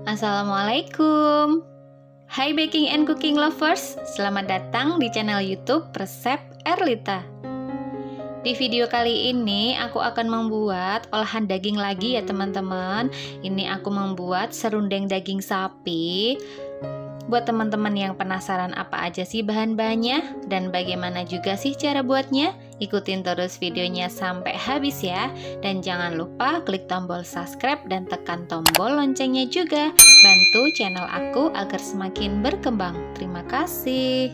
Assalamualaikum. Hai baking and cooking lovers, selamat datang di channel YouTube Resep Erlita. Di video kali ini aku akan membuat olahan daging lagi ya teman-teman. Ini aku membuat serundeng daging sapi. Buat teman-teman yang penasaran apa aja sih bahan-bahannya dan bagaimana juga sih cara buatnya, ikutin terus videonya sampai habis ya. Dan jangan lupa klik tombol subscribe dan tekan tombol loncengnya juga. Bantu channel aku agar semakin berkembang. Terima kasih.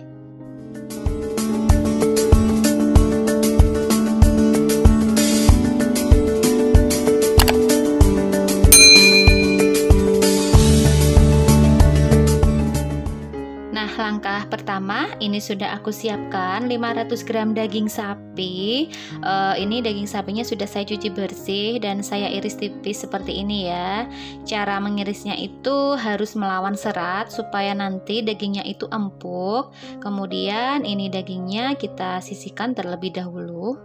Langkah pertama, ini sudah aku siapkan 500 gram daging sapi. Ini daging sapinya sudah saya cuci bersih dan saya iris tipis seperti ini ya. Cara mengirisnya itu harus melawan serat supaya nanti dagingnya itu empuk. Kemudian ini dagingnya kita sisihkan terlebih dahulu.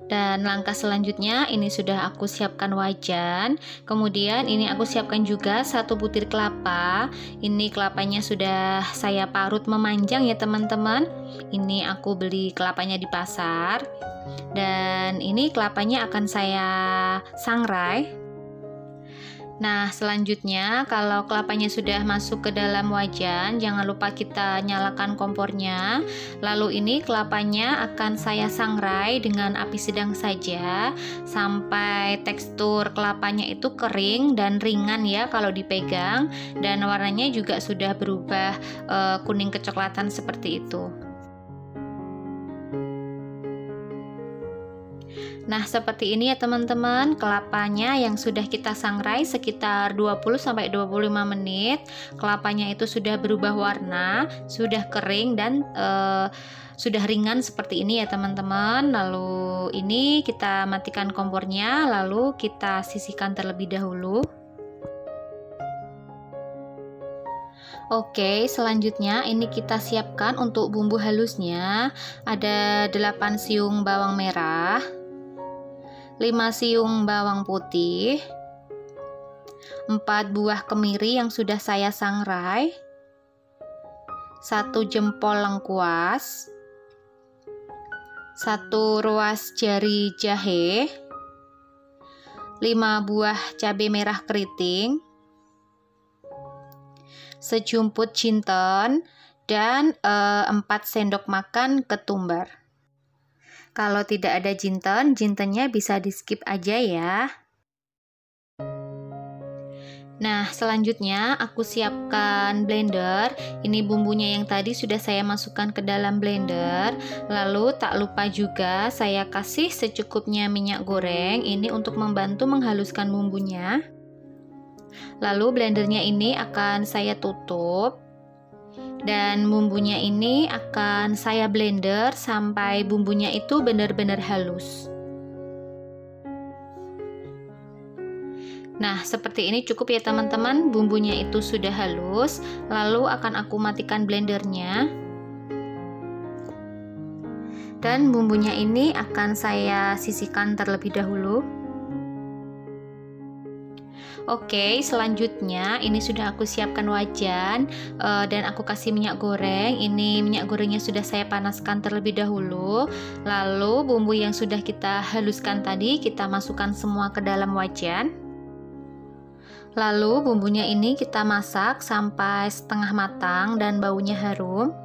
Dan langkah selanjutnya ini sudah aku siapkan wajan. Kemudian ini aku siapkan juga 1 butir kelapa. Ini kelapanya sudah saya parut memanjang ya teman-teman. Ini aku beli kelapanya di pasar. Dan ini kelapanya akan saya sangrai. Nah, selanjutnya kalau kelapanya sudah masuk ke dalam wajan, jangan lupa kita nyalakan kompornya. Lalu ini kelapanya akan saya sangrai dengan api sedang saja sampai tekstur kelapanya itu kering dan ringan ya kalau dipegang, dan warnanya juga sudah berubah kuning kecoklatan seperti itu. Nah, seperti ini ya teman-teman, kelapanya yang sudah kita sangrai sekitar 20-25 menit. Kelapanya itu sudah berubah warna, sudah kering dan sudah ringan seperti ini ya teman-teman. Lalu ini kita matikan kompornya, lalu kita sisihkan terlebih dahulu. Oke, selanjutnya ini kita siapkan untuk bumbu halusnya. Ada 8 siung bawang merah, 5 siung bawang putih, 4 buah kemiri yang sudah saya sangrai, 1 jempol lengkuas, 1 ruas jari jahe, 5 buah cabai merah keriting, sejumput jinten, dan 4 sendok makan ketumbar. Kalau tidak ada jinten, jintennya bisa di skip aja ya. Nah, selanjutnya aku siapkan blender. Ini bumbunya yang tadi sudah saya masukkan ke dalam blender. Lalu tak lupa juga saya kasih secukupnya minyak goreng. Ini untuk membantu menghaluskan bumbunya. Lalu blendernya ini akan saya tutup. Dan bumbunya ini akan saya blender sampai bumbunya itu benar-benar halus. Nah, seperti ini cukup ya teman-teman, bumbunya itu sudah halus. Lalu akan aku matikan blendernya. Dan bumbunya ini akan saya sisihkan terlebih dahulu. Oke, selanjutnya ini sudah aku siapkan wajan dan aku kasih minyak goreng. Ini minyak gorengnya sudah saya panaskan terlebih dahulu. Lalu bumbu yang sudah kita haluskan tadi kita masukkan semua ke dalam wajan. Lalu bumbunya ini kita masak sampai setengah matang dan baunya harum.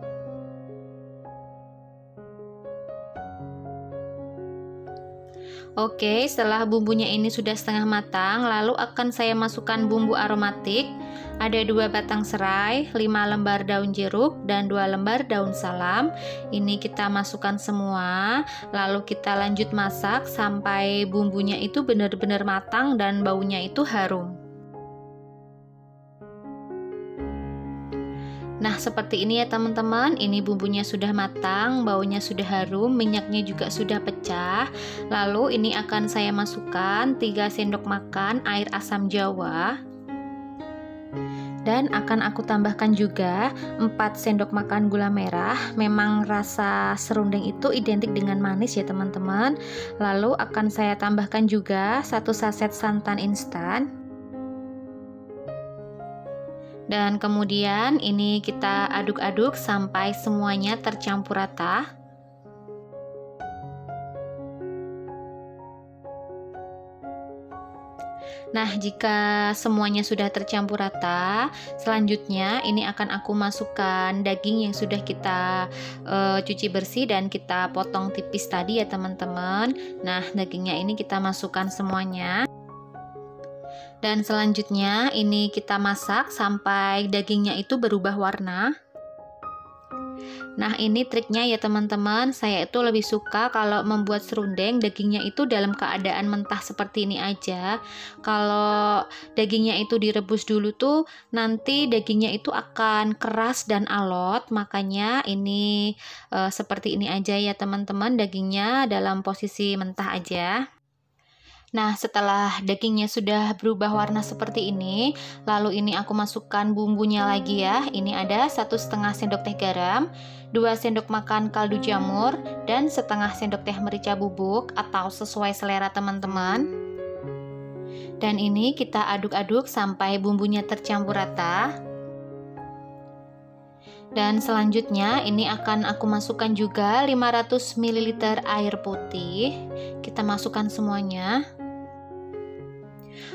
Oke, setelah bumbunya ini sudah setengah matang, lalu akan saya masukkan bumbu aromatik. Ada 2 batang serai, 5 lembar daun jeruk, dan 2 lembar daun salam. Ini kita masukkan semua, lalu kita lanjut masak sampai bumbunya itu benar-benar matang dan baunya itu harum. Nah, seperti ini ya teman-teman, ini bumbunya sudah matang, baunya sudah harum, minyaknya juga sudah pecah. Lalu ini akan saya masukkan 3 sendok makan air asam jawa. Dan akan aku tambahkan juga 4 sendok makan gula merah. Memang rasa serundeng itu identik dengan manis ya teman-teman. Lalu akan saya tambahkan juga 1 saset santan instan. Dan kemudian ini kita aduk-aduk sampai semuanya tercampur rata. Nah, jika semuanya sudah tercampur rata, selanjutnya ini akan aku masukkan daging yang sudah kita cuci bersih dan kita potong tipis tadi ya teman-teman. Nah, dagingnya ini kita masukkan semuanya. Dan selanjutnya ini kita masak sampai dagingnya itu berubah warna. Nah, ini triknya ya teman-teman. Saya itu lebih suka kalau membuat serundeng dagingnya itu dalam keadaan mentah seperti ini aja. Kalau dagingnya itu direbus dulu tuh nanti dagingnya itu akan keras dan alot. Makanya ini seperti ini aja ya teman-teman, dagingnya dalam posisi mentah aja. Nah, setelah dagingnya sudah berubah warna seperti ini, lalu ini aku masukkan bumbunya lagi ya. Ini ada 1,5 sendok teh garam, 2 sendok makan kaldu jamur, dan setengah sendok teh merica bubuk atau sesuai selera teman-teman. Dan ini kita aduk-aduk sampai bumbunya tercampur rata. Dan selanjutnya ini akan aku masukkan juga 500 ml air putih. Kita masukkan semuanya.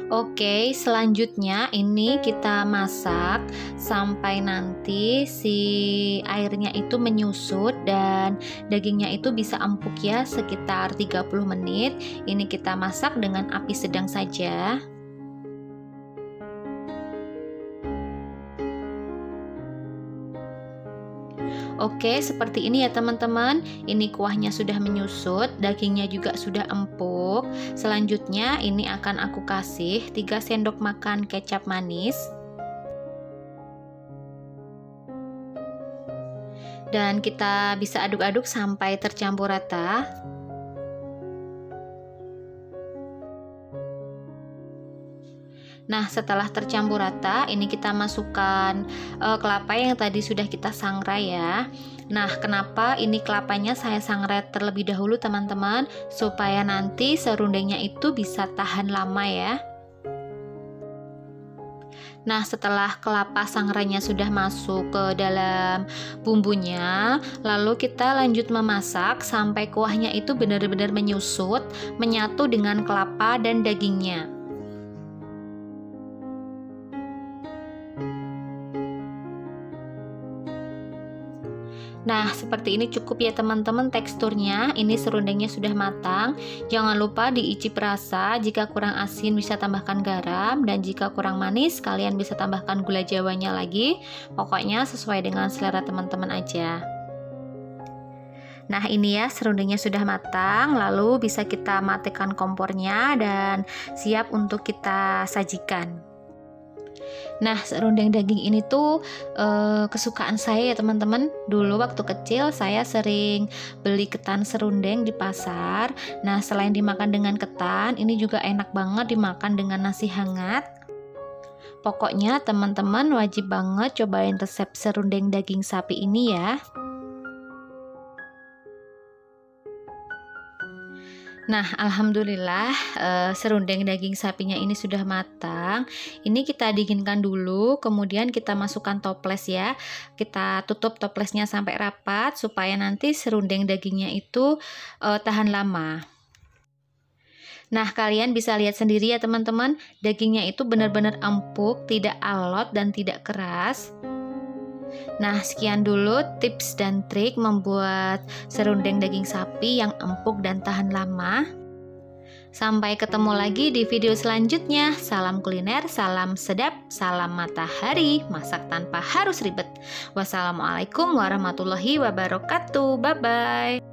Oke, selanjutnya ini kita masak sampai nanti si airnya itu menyusut dan dagingnya itu bisa empuk ya, sekitar 30 menit. Ini kita masak dengan api sedang saja. Oke, seperti ini ya teman-teman. Ini kuahnya sudah menyusut, dagingnya juga sudah empuk. Selanjutnya ini akan aku kasih 3 sendok makan kecap manis. Dan kita bisa aduk-aduk sampai tercampur rata. Nah, setelah tercampur rata, ini kita masukkan kelapa yang tadi sudah kita sangrai ya. Nah, kenapa ini kelapanya saya sangrai terlebih dahulu teman-teman? Supaya nanti serundengnya itu bisa tahan lama ya. Nah, setelah kelapa sangrainya sudah masuk ke dalam bumbunya, lalu kita lanjut memasak sampai kuahnya itu benar-benar menyusut, menyatu dengan kelapa dan dagingnya. Nah, seperti ini cukup ya teman-teman teksturnya. Ini serundengnya sudah matang. Jangan lupa diicip rasa. Jika kurang asin bisa tambahkan garam, dan jika kurang manis kalian bisa tambahkan gula jawanya lagi. Pokoknya sesuai dengan selera teman-teman aja. Nah, ini ya serundengnya sudah matang. Lalu bisa kita matikan kompornya dan siap untuk kita sajikan. Nah, serundeng daging ini tuh kesukaan saya ya teman-teman. Dulu waktu kecil saya sering beli ketan serundeng di pasar. Nah, selain dimakan dengan ketan, ini juga enak banget dimakan dengan nasi hangat. Pokoknya teman-teman wajib banget cobain resep serundeng daging sapi ini ya. Nah, alhamdulillah serundeng daging sapinya ini sudah matang. Ini kita dinginkan dulu, kemudian kita masukkan toples ya. Kita tutup toplesnya sampai rapat supaya nanti serundeng dagingnya itu tahan lama. Nah, kalian bisa lihat sendiri ya teman-teman, dagingnya itu benar-benar empuk, tidak alot dan tidak keras. Nah, sekian dulu tips dan trik membuat serundeng daging sapi yang empuk dan tahan lama. Sampai ketemu lagi di video selanjutnya. Salam kuliner, salam sedap, salam matahari, masak tanpa harus ribet. Wassalamualaikum warahmatullahi wabarakatuh. Bye-bye.